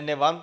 NA1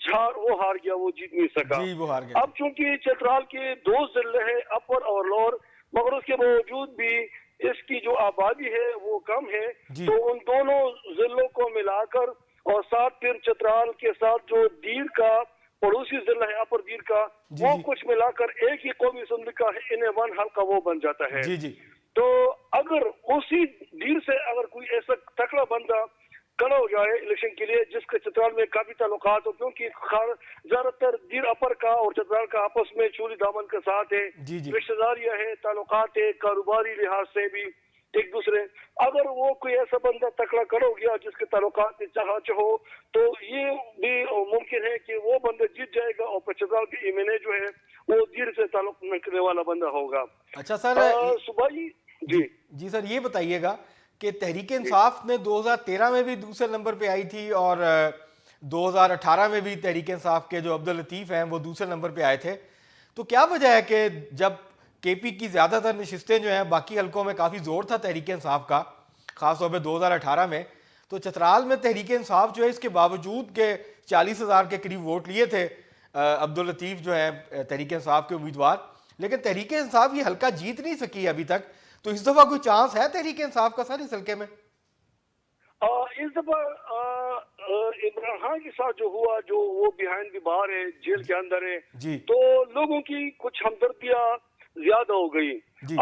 جھار وہ ہار گیا, وہ جیت نہیں سکا. جی وہ ہار گیا. اب چونکہ چترال کے 2 ضلع ہیں, اپر اور لوور, مگر اس کے باوجود بھی اس کی جو آبادی ہے وہ کم ہے, تو ان دونوں ضلعوں کو ملا کر اور ساتھ پھر چترال کے ساتھ جو دیر کا پڑوسی ضلع ہے اپر دیر کا, وہ کچھ ملا کر ایک ہی قومی اسمبلی کا ان-1 حلقہ وہ بن جاتا ہے. تو اگر اسی دیر سے اگر کوئی ایسا تکڑا بندہ کھڑا ہو جائے الیکشن کے لیے جس کے چترال میں کافی تعلقات ہو, کیونکہ زیادہ تر دیر اپر کا اور چترال کا آپس میں چولی دامن کے ساتھ ہے, رشتہ داریاں ہیں, تعلقات ہے, کاروباری لحاظ سے بھی ایک دوسرے, اگر وہ کوئی ایسا بندہ تکڑا کھڑا ہو گیا جس کے تعلقات چاہا ہو, تو یہ بھی ممکن ہے کہ وہ بندہ جیت جائے گا اور چترال کے ایمنے جو ہے وہ دیر سے تعلق رکھنے والا بندہ ہوگا. اچھا سر, صبح جی سر یہ بتائیے گا کہ تحریک انصاف نے 2013 میں بھی دوسرے نمبر پہ آئی تھی اور 2018 میں بھی تحریک انصاف کے جو عبداللطیف ہیں وہ دوسرے نمبر پہ آئے تھے, تو کیا وجہ ہے کہ جب کے پی کی زیادہ تر نشستیں جو ہیں باقی حلقوں میں کافی زور تھا تحریک انصاف کا, خاص طور پہ 2018 میں, تو چترال میں تحریک انصاف جو ہے اس کے باوجود کہ 40,000 کے قریب ووٹ لیے تھے عبداللطیف جو ہیں تحریک انصاف کے امیدوار, لیکن تحریک انصاف یہ حلقہ جیت نہیں سکی ابھی تک, تو اس دفعہ کوئی چانس ہے تحریک انصاف کا سر اس حلقے میں؟ اس دفعہ عمران خان کے ساتھ جو ہوا, جو وہ بیہائنڈ دی بار ہے, جیل کے اندر ہے, تو لوگوں کی کچھ ہمدردیاں زیادہ ہو گئی.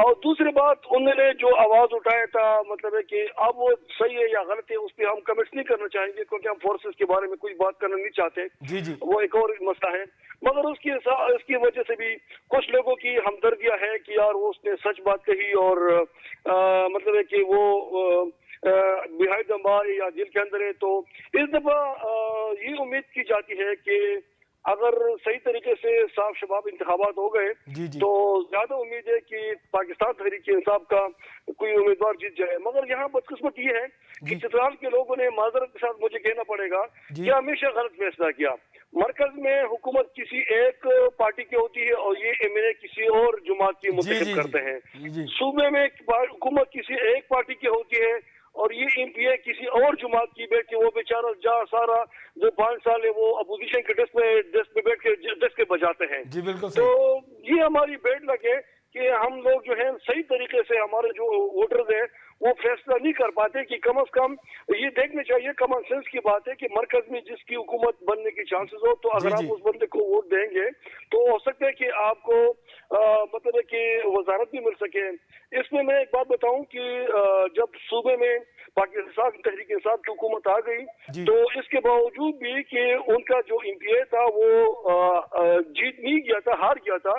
اور دوسری بات, انہوں نے جو آواز اٹھایا تھا, مطلب ہے کہ اب وہ صحیح ہے یا غلط ہے اس پہ ہم کمنٹس نہیں کرنا چاہیں گے کیونکہ ہم فورسز کے بارے میں کوئی بات کرنا نہیں چاہتے, وہ ایک اور مسئلہ ہے. مگر اس کی وجہ سے بھی کچھ لوگوں کی ہمدردیاں ہے کہ یار وہ اس نے سچ بات کہی, اور مطلب ہے کہ وہ بہائنڈ دی بار یا جیل کے اندر ہے. تو اس دفعہ یہ امید کی جاتی ہے کہ اگر صحیح طریقے سے صاف شفاف انتخابات ہو گئے تو زیادہ امید ہے کہ پاکستان تحریک انصاف کا کوئی امیدوار جیت جائے. مگر یہاں بدقسمت یہ ہے کہ چترال کے لوگوں نے معذرت کے ساتھ مجھے کہنا پڑے گا کہ ہمیشہ غلط فیصلہ کیا. مرکز میں حکومت کسی ایک پارٹی کی ہوتی ہے اور یہ ایم این اے کسی اور جماعت کی منتخب کرتے ہیں. صوبے میں حکومت کسی ایک پارٹی کی ہوتی ہے اور یہ ایم پی اے کسی اور جماعت کی بیٹھ کے وہ بیچارہ سارا جو 5 سال ہے وہ اپوزیشن کے ڈیسک پہ بیٹھ کے ڈیسک بجاتے ہیں. تو یہ ہماری بیڈ لک ہے کہ ہم لوگ جو ہیں صحیح طریقے سے ہمارے جو ووٹرز ہیں وہ فیصلہ نہیں کر پاتے کہ کم از کم یہ دیکھنا چاہیے, کامن سینس کی بات ہے کہ مرکز میں جس کی حکومت بننے کی چانسز ہو تو اگر آپ اس بندے کو ووٹ دیں گے تو ہو سکتا ہے کہ آپ کو مطلب ہے کہ وزارت بھی مل سکے. اس میں ایک بات بتاؤں کہ جب صوبے میں پاکستان تحریک انصاف کی حکومت آ گئی تو اس کے باوجود بھی کہ ان کا جو ایم پی اے تھا وہ جیت نہیں گیا تھا, ہار گیا تھا,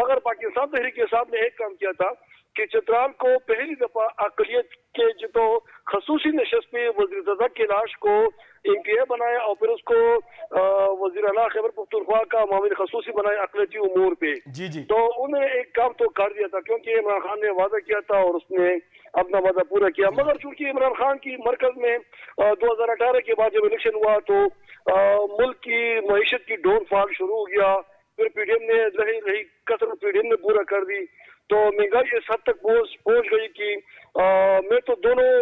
مگر پاکستان تحریک انصاف نے ایک کام کیا تھا کہ چترال کو پہلی دفعہ اقلیت کے جو خصوصی نشست پہ وزیر دفاع کی لاش کو ایم پی اے بنایا اور پھر اس کو وزیر اعلیٰ خیبر پختونخوا کا معاون خصوصی بنایا اقلیتی امور پہ. تو انہوں نے ایک کام تو کر دیا تھا کیونکہ عمران خان نے وعدہ کیا تھا اور اس نے اپنا وعدہ پورا کیا. مگر چونکہ عمران خان کی مرکز میں 2018 کے بعد جب الیکشن ہوا تو ملک کی معیشت کی ڈاؤن فال شروع ہو گیا, پھر پی ڈی ایم نے رہی کثرت پی ڈی ایم نے پورا کر دی, تو مہنگائی اس حد تک پہنچ گئی کہ میں تو دونوں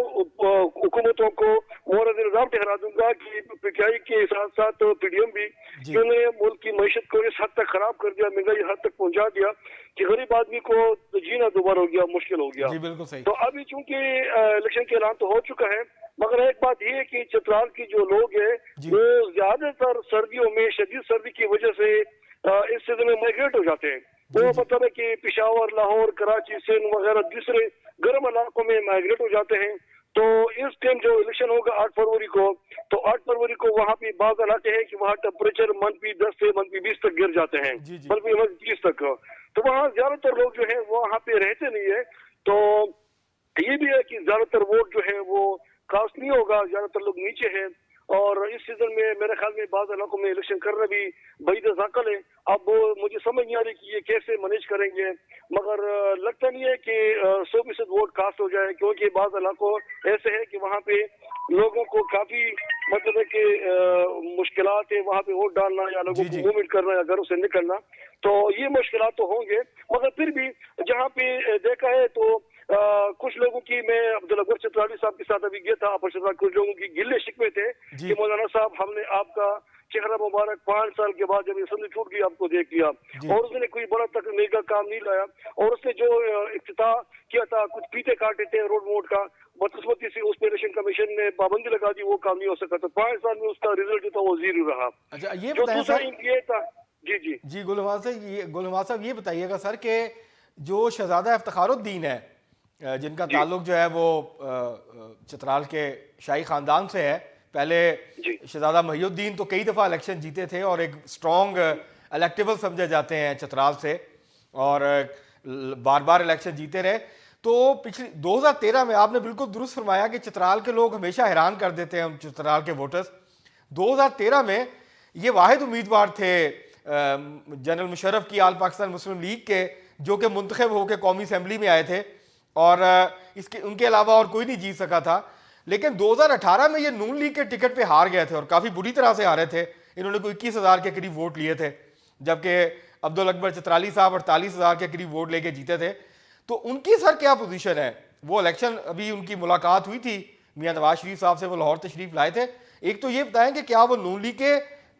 حکومتوں کو مورد الزام ٹھہرا دوں گا کہ پی ٹی آئی کے ساتھ ساتھ پی ڈی ایم بھی انہوں نے ملک کی معیشت کو اس حد تک خراب کر دیا, مہنگائی حد تک پہنچا دیا کہ غریب آدمی کو جینا دوبارہ ہو گیا, مشکل ہو گیا. تو ابھی چونکہ الیکشن کے اعلان تو ہو چکا ہے, مگر ایک بات یہ ہے کہ چترال کی جو لوگ ہیں وہ زیادہ تر سردیوں میں شدید سردی کی وجہ سے اس سیزن میں مائگریٹ ہو جاتے ہیں. وہ مطلب ہے کہ پشاور, لاہور, کراچی, سندھ وغیرہ دوسرے گرم علاقوں میں مائگریٹ ہو جاتے ہیں. تو اس ٹائم جو الیکشن ہوگا 8 فروری کو, تو 8 فروری کو وہاں پہ بعض علاقے ہیں کہ وہاں ٹیمپریچر -10 سے -20 تک گر جاتے ہیں, -30 تک. تو وہاں زیادہ تر لوگ جو ہیں وہ وہاں پہ رہتے نہیں ہے. تو یہ بھی ہے کہ زیادہ تر ووٹ جو ہے وہ کاسٹ نہیں ہوگا, زیادہ تر لوگ نیچے ہیں. اور اس سیزن میں میرے خیال میں بعض علاقوں میں الیکشن کرنا بھی بعید ثقل ہے. اب مجھے سمجھ نہیں آ رہی کہ یہ کیسے مینیج کریں گے, مگر لگتا نہیں ہے کہ 100% ووٹ کاسٹ ہو جائے, کیونکہ بعض علاقوں ایسے ہیں کہ وہاں پہ لوگوں کو کافی مطلب ہے کہ مشکلات ہے وہاں پہ ووٹ ڈالنا یا لوگوں کو موومنٹ کرنا یا گھروں سے نکلنا، تو یہ مشکلات تو ہوں گے، مگر پھر بھی جہاں پہ دیکھا ہے تو کچھ لوگوں کی، میں عبدالاکبر چترالی صاحب کے ساتھ ابھی گیا تھا، کچھ لوگوں کی گلے شکوے تھے کہ مولانا صاحب ہم نے آپ کا چہرہ مبارک 5 سال کے بعد جب اسمبلی ٹوٹ گئی آپ کو دیکھ لیا، اور اس نے کوئی بڑا تکنیک کا کام نہیں لایا، اور اس نے جو افتتاح کیا تھا کچھ پیتے کاٹے تھے روڈ ووڈ کا، بدقسمتی سے اس پہ الیکشن کمیشن نے پابندی لگا دی، وہ کام نہیں ہو سکا، تو 5 سال میں اس کا رزلٹ جو تھا وہ زیرو رہا۔ اچھا یہ جو بتائیں دوسرا سر، یہ تھا، جی جی جی گل نواز صاحب یہ بتائیے گا سر کہ جو شہزادہ افتخار الدین ہے جن کا تعلق جو ہے وہ چترال کے شاہی خاندان سے ہے، پہلے شہزادہ محی الدین تو کئی دفعہ الیکشن جیتے تھے اور ایک سٹرونگ الیکٹیبل سمجھے جاتے ہیں چترال سے، اور بار بار الیکشن جیتے رہے، تو پچھلی 2013 میں آپ نے بالکل درست فرمایا کہ چترال کے لوگ ہمیشہ حیران کر دیتے ہیں چترال کے ووٹرز۔ 2013 میں یہ واحد امیدوار تھے جنرل مشرف کی آل پاکستان مسلم لیگ کے، جو کہ منتخب ہو کے قومی اسمبلی میں آئے تھے، اور ان کے علاوہ اور کوئی نہیں جیت سکا تھا، لیکن 2018 میں یہ نون لیگ کے ٹکٹ پہ ہار گئے تھے اور کافی بری طرح سے ہارے تھے، انہوں نے کوئی 21,000 کے قریب ووٹ لیے تھے، جبکہ عبدالاکبر چترالی صاحب 48,000 کے قریب ووٹ لے کے جیتے تھے۔ تو ان کی سر کیا پوزیشن ہے؟ وہ الیکشن ابھی ان کی ملاقات ہوئی تھی میاں نواز شریف صاحب سے، وہ لاہور تشریف لائے تھے، ایک تو یہ بتائیں کہ کیا وہ نون لیگ کے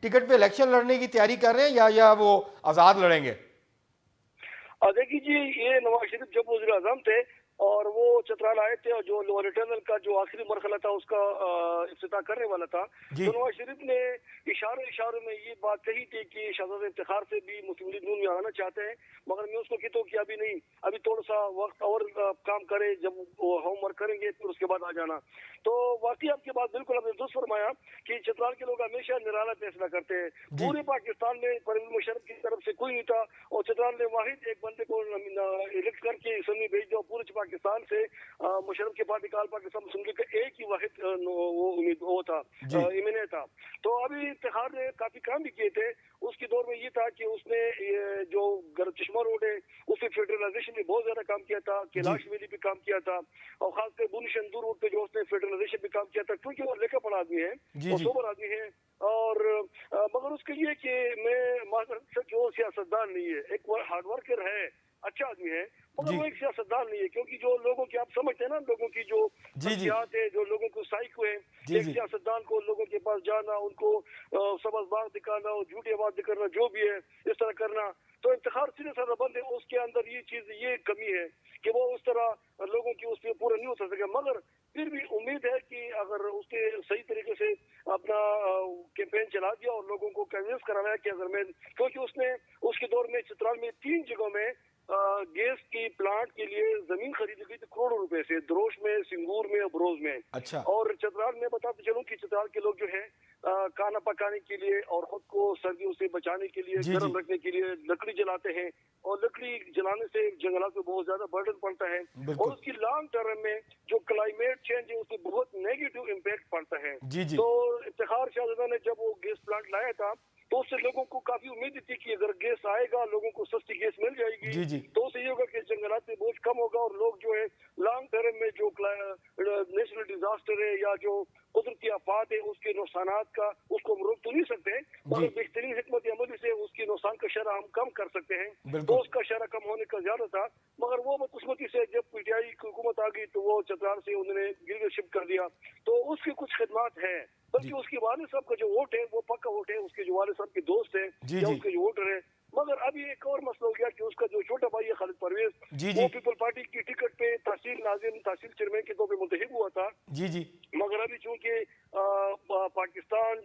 ٹکٹ پہ الیکشن لڑنے کی تیاری کر رہے ہیں یا وہ آزاد لڑیں گے؟ دیکھیے جی، یہ نواز شریف جب وزیر اعظم تھے اور وہ چترال آئے تھے، اور جو لوور ٹنل کا جو آخری مرحلہ تھا اس کا افتتاح کرنے والا تھا، تو نواز شریف نے اشاروں میں یہ بات کہی تھی کہ شہزادہ افتخار سے بھی مسلم لیگ نون میں آنا چاہتے ہیں، مگر میں اس کو کہتا ہوں کہ ابھی نہیں، ابھی تھوڑا سا وقت اور کام کرے، جب وہ ہوم ورک کریں گے پھر اس کے بعد آ جانا۔ تو واقعی آپ کی بات بالکل آپ نے درست فرمایا کہ چترال کے لوگ ہمیشہ نرالا فیصلہ کرتے ہیں، پورے پاکستان میں پرویز مشرف کی طرف سے کوئی نہیں تھا، اور چترال نے واحد ایک بندے کو الیکٹ کر کے اسمبلی بھیج دیا، پورے پاکستان سے مشرف کے بعد آل پاکستان مسلم لیگ کا ایک ہی واحد وہ تھا، ایمینہ تھا۔ تو ابھی افتخار نے کافی کام بھی کیے تھے، اس کے دور میں یہ تھا کہ اس نے جو چشمہ روڈ ہے اس پہ فیڈرلائزیشن میں بہت زیادہ کام کیا تھا، کیلاش ویلی پہ کام کیا تھا، اور خاص کر بونی شندور روڈ پہ جو اس نے فیڈرلائزیشن پہ کام کیا تھا، کیونکہ وہ لکھا پڑھا آدمی ہے، وہ سوبر آدمی ہے، اور مگر اس کے لیے کہ میں وہ سیاستدان نہیں ہے، ایک ہارڈ ورکر ہے، اچھا آدمی ہے، مگر وہ ایک سیاستدان نہیں ہے، کیونکہ جو لوگوں کی آپ سمجھتے ہیں نا، لوگوں کی جو خصوصیات ہے، جو لوگوں کو سائیک ہوئے، ایک سیاستدان کو لوگوں کے پاس جانا، ان کو سبز باغ دکھانا، جھوٹی آواز دکھانا، جو بھی ہے اس طرح کرنا، تو افتخار سیدھے سادہ بند ہے، اس کے اندر یہ چیز، یہ کمی ہے کہ وہ اس طرح لوگوں کی اس پہ پورا نہیں اتر سکے، مگر پھر بھی امید ہے کہ اگر اس کے صحیح طریقے سے اپنا کیمپین چلا دیا اور لوگوں کو کنوینس کرایا کہ اگر میں، کیونکہ اس نے اس کے دور میں چترال میں 3 جگہوں میں گیس کی پلانٹ کے لیے زمین خریدی گئی تھی کروڑوں روپے سے، دروش میں، سنگور میں، بروز میں، اور چترال میں بتاتے چلوں کہ چترال کے لوگ جو ہیں کھانا پکانے کے لیے اور خود کو سردیوں سے بچانے کے لیے، گرم رکھنے کے لیے لکڑی جلاتے ہیں، اور لکڑی جلانے سے جنگلات میں بہت زیادہ برڈن پڑتا ہے، اور اس کی لانگ ٹرم میں جو کلائمیٹ چینج ہے اس سے بہت نیگیٹو امپیکٹ پڑتا ہے۔ تو افتخار شہزادہ نے جب وہ گیس پلانٹ لایا تھا تو اس سے لوگوں کو کافی امید تھی کہ اگر گیس آئے گا، لوگوں کو سستی گیس مل جائے گی، تو اس سے یہ ہوگا کہ جنگلات میں بوجھ کم ہوگا، اور لوگ جو ہے لانگ ٹرم میں جو نیچرل ڈیزاسٹر ہے یا جو قدرتی آفات ہے اس کے نقصانات کا اس کو ہم روک تو نہیں سکتے، مگر بہترین حکمت عملی سے اس کی نقصان کا شرح ہم کم کر سکتے ہیں، تو اس کا شرح کم ہونے کا زیادہ تھا، مگر وہ بدقسمتی سے جب پی ٹی آئی کی حکومت آ گئی تو وہ چترال سے انہوں نے گریجویٹ شپ کر دیا، تو اس کی کچھ خدمات ہیں، بلکہ اس کے والد صاحب کا جو ووٹ ہے وہ پکا ووٹ ہے، اس کے جو والد صاحب کے دوست ہیں یا اس کے جو ووٹر ہیں، مگر ابھی ایک اور مسئلہ ہو گیا کہ اس کا جو چھوٹا بھائی ہے خالد پرویز، وہ پیپل پارٹی کی ٹکٹ پہ تحصیل ناظم، تحصیل چیئرمین کے طور پہ منتخب ہوا تھا، مگر ابھی چونکہ پاکستان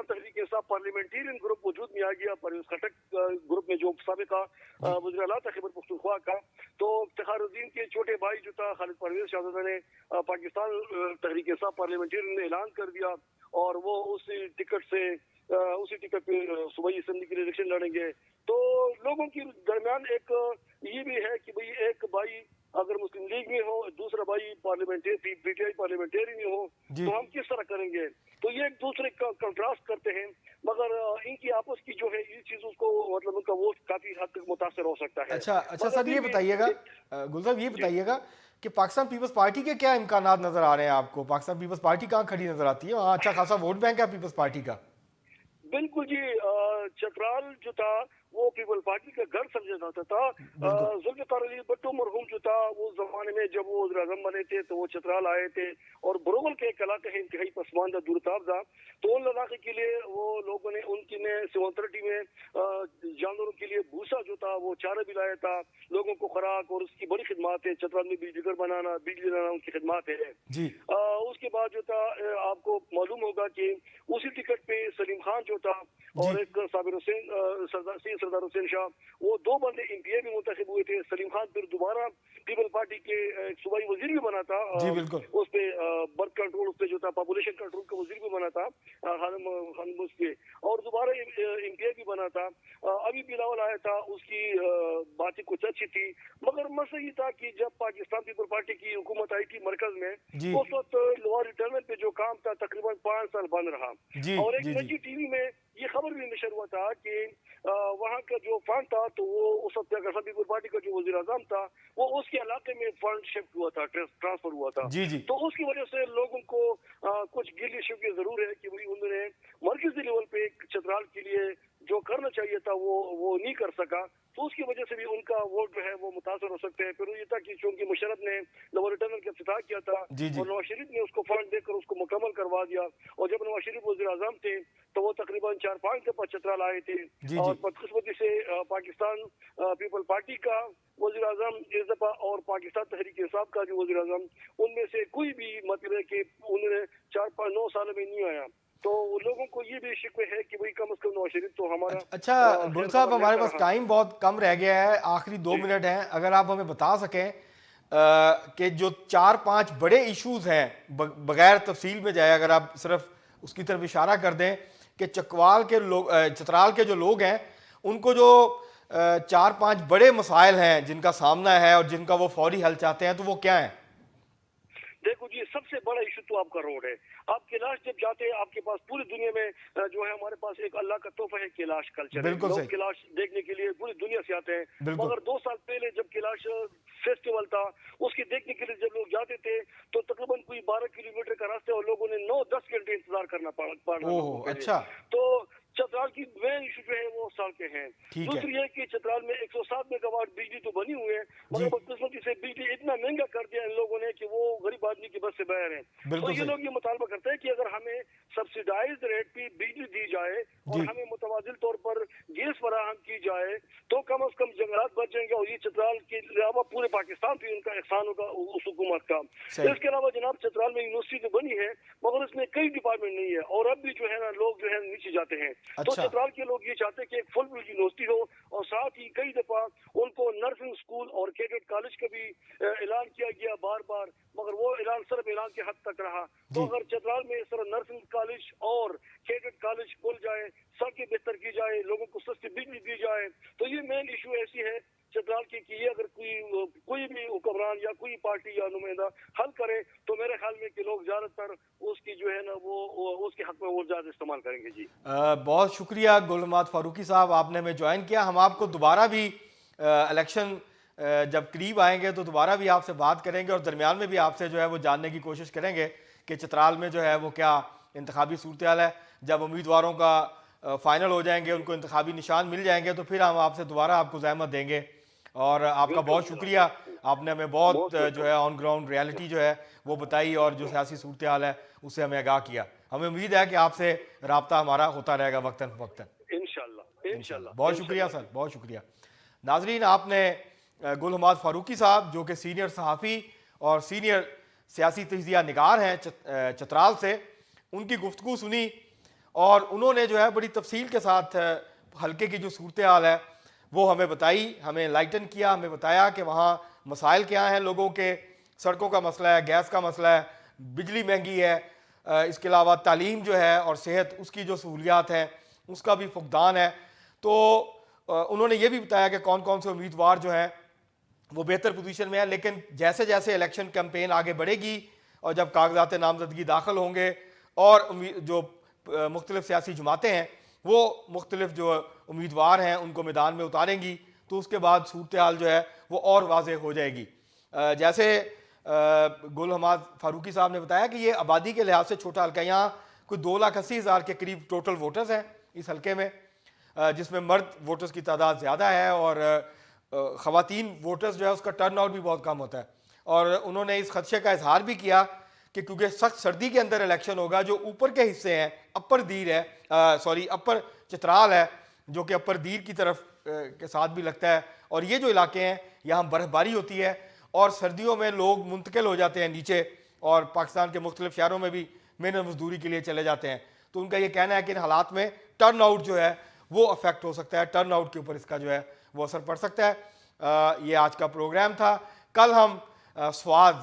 تحریک انصاف پارلیمنٹیرین گروپ وجود میں آ گیا، پرویز خٹک گروپ میں جو سابقہ وزیر اعلیٰ تھا خیبر پختونخوا کا، تو افتخار الدین کے چھوٹے بھائی جو تھا خالد پرویز شہزادہ نے پاکستان تحریک انصاف پارلیمنٹیرین نے اعلان کر دیا، اور وہ اسی ٹکٹ پہ صوبائی اسمبلی کے لیے الیکشن لڑیں گے، تو لوگوں کے درمیان ایک یہ بھی ہے کہ بھئی ایک بھائی اگر مسلم لیگ میں ہو, دوسرا بھائی parliamentary P T I parliamentary میں ہو, تو ہم کس طرح کریں گے؟ تو یہ ایک دوسرے کا کنٹراسٹ کرتے ہیں, مگر ان کی آپس کی جو ہے یہ چیزوں کو مطلب ان کا ووٹ کافی حد تک متاثر ہو سکتا ہے. اچھا سر یہ بتائیے گا, گل صاحب یہ بتائیے گا کہ پاکستان پیپلز پارٹی کے کیا امکانات نظر آ رہے ہیں آپ کو؟ پاکستان پیپلز پارٹی کہاں کھڑی نظر آتی ہے؟ وہاں اچھا خاصا ووٹ بینک ہے پیپلز پارٹی کا. بالکل جی, چترال جو تھا وہ پیپل پارٹی کا گھر سمجھا جاتا تھا. ذوالفقار علی بھٹو مرحوم جو تھا وہ زمانے میں جب وہ وزیر اعظم بنے تھے تو وہ چترال آئے تھے, اور بروغل کے ایک علاقے ہے انتہائی پسماندہ دورتاب تھا, تو ان علاقے کے لیے وہ لوگوں نے ان کی نے 730 میں جانوروں کے لیے بھوسا جو تھا وہ چارہ بھی لایا تھا, لوگوں کو خوراک, اور اس کی بڑی خدمات ہے. چترال میں بجلی گھر بنانا, بجلی لانا ان کی خدمات ہے. اس کے بعد جو تھا آپ کو معلوم ہوگا کہ اسی ٹکٹ پہ سلیم خان جو تھا اور ایک صابر حسین سردار حسین شاہ, وہ دو بندے ایم پی اے میں منتخب ہوئے تھے. سلیم خان پھر دوبارہ پیپل پارٹی کے صوبائی وزیر بھی بنا تھا, اس پہ برتھ کنٹرول, اس پہ جو تھا پاپولیشن کنٹرول کا وزیر بھی بنا تھا اس کے, اور دوبارہ ایم پی اے بھی بنا تھا. ابھی بلاول آیا تھا, اس کی باتیں کچھ اچھی تھی, مگر مسئلہ یہ تھا کہ جب پاکستان پیپل پارٹی کی حکومت آئی تھی مرکز میں, اس وقت لوہا ریٹرنل پہ جو کام تھا تقریباً 5 سال بند رہا. اور ایک نجی ٹی وی میں یہ خبر بھی نشر ہوا تھا کہ وہاں کا جو فنڈ تھا تو وہ اس وقت پیپل پارٹی کا جو وزیر اعظم تھا وہ اس کے علاقے میں فنڈ شفٹ ہوا تھا, ٹرانسفر ہوا تھا. تو اس کی وجہ سے لوگوں کو کچھ گلی شکوے ضرور ہے کہ انہوں نے مرکزی لیول پہ چترال کے لیے جو کرنا چاہیے تھا وہ نہیں کر سکا, تو اس کی وجہ سے بھی ان کا ووٹ جو ہے وہ متاثر ہو سکتے ہیں. پھر یہ تھا کہ چونکہ مشرف نے لوہا ریٹرنل کا افتتاح کیا تھا اور نواز شریف نے اس کو فنڈ دے کر اس کو مکمل کروا دیا, اور جب نواز شریف وزیر اعظم تھے تو وہ تقریباً 4-5 دفعہ چترال آئے تھے, اور بدقسمتی سے پاکستان پیپل پارٹی کا وزیر اعظم اس دفعہ اور پاکستان تحریک انصاف کا جو وزیر اعظم, ان میں سے کوئی بھی مطلب ہے کہ انہوں نے 4-5-9 سال میں نہیں آیا. تو لوگوں کو یہ بھی شکوے ہے کہ بھئی کم از کم نواز شریف تو ہمارا. اچھا گل صاحب, ہمارے پاس ٹائم بہت کم رہ گیا ہے, آخری 2 منٹ ہیں, اگر آپ ہمیں بتا سکیں کہ جو 4-5 بڑے ایشوز ہیں, بغیر تفصیل میں جائے اگر آپ صرف اس کی طرف اشارہ کر دیں کہ چترال کے جو لوگ ہیں ان کو جو 4-5 بڑے مسائل ہیں جن کا سامنا ہے اور جن کا وہ فوری حل چاہتے ہیں, تو وہ کیا ہیں؟ دیکھو جی, سب سے بڑا ایشو تو آپ کا روڈ ہے. آپ کیلاش جب جاتے ہیں آپ کے پاس پوری دنیا میں جو ہے ہمارے پاس ایک اللہ کا تحفہ ہے کیلاش کلچر. لوگ کیلاش دیکھنے کے لیے پوری دنیا سے آتے ہیں, مگر 2 سال پہلے جب کیلاش فیسٹیول تھا اس کے دیکھنے کے لیے جب لوگ جاتے تھے تو تقریباً کوئی 12 کلومیٹر کا راستہ اور لوگوں نے 9-10 گھنٹے انتظار کرنا پڑا. اچھا, تو چترال کی مین ایشو جو ہے وہ سال کے ہیں. دوسری ہے کہ چترال میں 107 میگا واٹ بجلی تو بنی ہوئی ہے, مگر بدقسمتی سے بجلی اتنا مہنگا کر دیا ان لوگوں نے کہ وہ غریب آدمی کی بس سے باہر ہیں. تو یہ لوگ یہ مطالبہ کرتے ہیں کہ اگر ہمیں سبسیڈائز ریٹ پہ بجلی دی جائے اور ہمیں متبادل طور پر گیس فراہم کی جائے تو کم از کم جنگلات بچ جائیں گے, اور یہ چترال کے علاوہ پورے پاکستان پہ ان کا احسان ہوگا اس حکومت کا. اس کے علاوہ جناب چترال میں یونیورسٹی تو بنی ہے مگر اس میں کئی ڈپارٹمنٹ نہیں ہے, اور اب بھی جو ہے نا لوگ جو ہے نیچے جاتے ہیں. تو چترال کے لوگ یہ چاہتے ہیں کہ ایک فل فل یونیورسٹی ہو, اور ساتھ ہی کئی دفعہ ان کو نرسنگ اسکول اور کیڈٹ کالج کا بھی اعلان کیا گیا بار بار, مگر وہ اعلان صرف اعلان کے حد تک رہا. تو اگر چترال میں صرف نرسنگ کالج اور کیڈٹ کالج کھول جائے, سڑکیں بہتر کی جائے, لوگوں کو سستی بجلی دی جائے, تو یہ مین ایشو ایسی ہے چترال کی کہ یہ اگر کوئی بھی حکمران یا کوئی پارٹی یا نمائندہ حل کرے تو میرے خیال میں کہ لوگ زیادہ تر اس کی جو ہے نا وہ اس کے حق میں اور زیادہ استعمال کریں گے. جی بہت شکریہ گل حماد فاروقی صاحب, آپ نے ہمیں جوائن کیا. ہم آپ کو دوبارہ بھی الیکشن جب قریب آئیں گے تو دوبارہ بھی آپ سے بات کریں گے, اور درمیان میں بھی آپ سے جو ہے وہ جاننے کی کوشش کریں گے کہ چترال میں جو ہے وہ کیا انتخابی صورتحال ہے. جب امیدواروں کا فائنل ہو جائیں گے, ان کو انتخابی نشان مل جائیں گے, تو پھر ہم آپ سے دوبارہ آپ کو زحمت دیں گے. اور آپ کا بہت شکریہ, آپ نے ہمیں بہت جو ہے آن گراؤنڈ ریالٹی جو ہے وہ بتائی, اور جو سیاسی صورتحال ہے اس سے ہمیں آگاہ کیا. ہمیں امید ہے کہ آپ سے رابطہ ہمارا ہوتا رہے گا وقتاً فوقتاً. انشاءاللہ. بہت شکریہ سر, بہت شکریہ. ناظرین, آپ نے گل حماد فاروقی صاحب جو کہ سینئر صحافی اور سینئر سیاسی تجزیہ نگار ہیں چترال سے, ان کی گفتگو سنی, اور انہوں نے جو ہے بڑی تفصیل کے ساتھ حلقے کی جو صورتحال ہے وہ ہمیں بتائی, ہمیں لائٹن کیا, ہمیں بتایا کہ وہاں مسائل کیا ہیں لوگوں کے. سڑکوں کا مسئلہ ہے, گیس کا مسئلہ ہے, بجلی مہنگی ہے, اس کے علاوہ تعلیم جو ہے اور صحت اس کی جو سہولیات ہیں اس کا بھی فقدان ہے. تو انہوں نے یہ بھی بتایا کہ کون کون سے امیدوار جو ہیں وہ بہتر پوزیشن میں ہے. لیکن جیسے جیسے الیکشن کیمپین آگے بڑھے گی اور جب کاغذات نامزدگی داخل ہوں گے اور جو مختلف سیاسی جماعتیں ہیں وہ مختلف جو امیدوار ہیں ان کو میدان میں اتاریں گی, تو اس کے بعد صورتحال جو ہے وہ اور واضح ہو جائے گی. جیسے گل حماد فاروقی صاحب نے بتایا کہ یہ آبادی کے لحاظ سے چھوٹا حلقہ ہے, یہاں کوئی 2,80,000 کے قریب ٹوٹل ووٹرز ہیں اس حلقے میں, جس میں مرد ووٹرز کی تعداد زیادہ ہے اور خواتین ووٹرز جو ہے اس کا ٹرن آؤٹ بھی بہت کم ہوتا ہے. اور انہوں نے اس خدشے کا اظہار بھی کیا کہ کیونکہ سخت سردی کے اندر الیکشن ہوگا, جو اوپر کے حصے ہیں اپر دیر ہے اپر چترال ہے جو کہ اپر دیر کی طرف کے ساتھ بھی لگتا ہے, اور یہ جو علاقے ہیں یہاں برف باری ہوتی ہے اور سردیوں میں لوگ منتقل ہو جاتے ہیں نیچے اور پاکستان کے مختلف شہروں میں بھی محنت مزدوری کے لیے چلے جاتے ہیں. تو ان کا یہ کہنا ہے کہ ان حالات میں ٹرن آؤٹ جو ہے وہ افیکٹ ہو سکتا ہے, ٹرن آؤٹ کے اوپر اس کا جو ہے وہ اثر پڑ سکتا ہے. یہ آج کا پروگرام تھا. کل ہم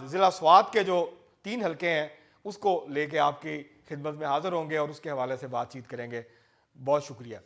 ضلع سوات کے جو 3 حلقے ہیں اس کو لے کے آپ کی خدمت میں حاضر ہوں گے اور اس کے حوالے سے بات چیت کریں گے. بہت شکریہ.